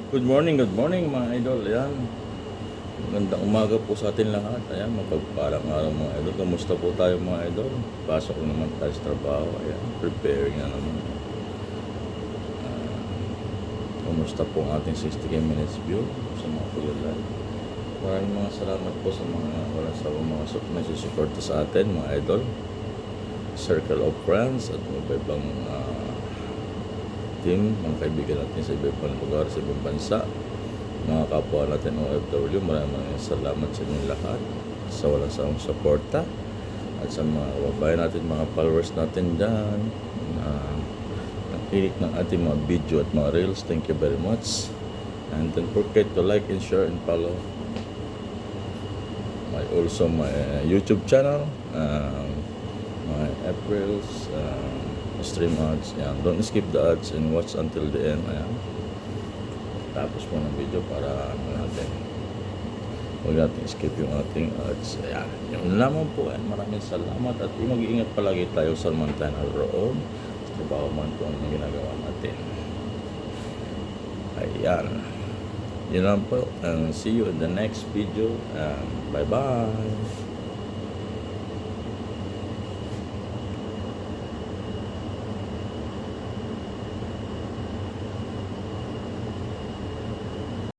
Good morning mga idol. Ayan. Magandang umaga po sa atin lahat. Ayan, mapagpalang araw mga idol. Kamusta po tayo mga idol? Pasok na naman tayo sa trabaho. Ayan, preparing na naman. Kamusta po ang ating 60 minutes view sa mga paglalay. Maraming mga salamat po sa mga walang sa mga nagsusuporta sa atin mga idol. Circle of friends at mga ibang team, mga kaibigan natin sa ibang lugar, sa ibang bansa, mga kapwa natin OFW, maraming salamat sa inyong lahat sa walang sawang suporta at sa mga kababayan natin, mga followers natin dyan na nakikinig ng ating mga video at mga reels. Thank you very much, and don't forget to like and share and follow my YouTube channel, my April's stream ads. Ayan. Don't skip the ads and watch until the end. Ayan. Tapos po ng video para natin huwag natin skip yung ating ads. Ayan. Yung lamang po. Ayan. Maraming salamat at mag-iingat palagi tayo sa mantana roon sa trabaho man po ang ginagawa natin. Ayan. Yun lang po, and see you in the next video, and bye bye.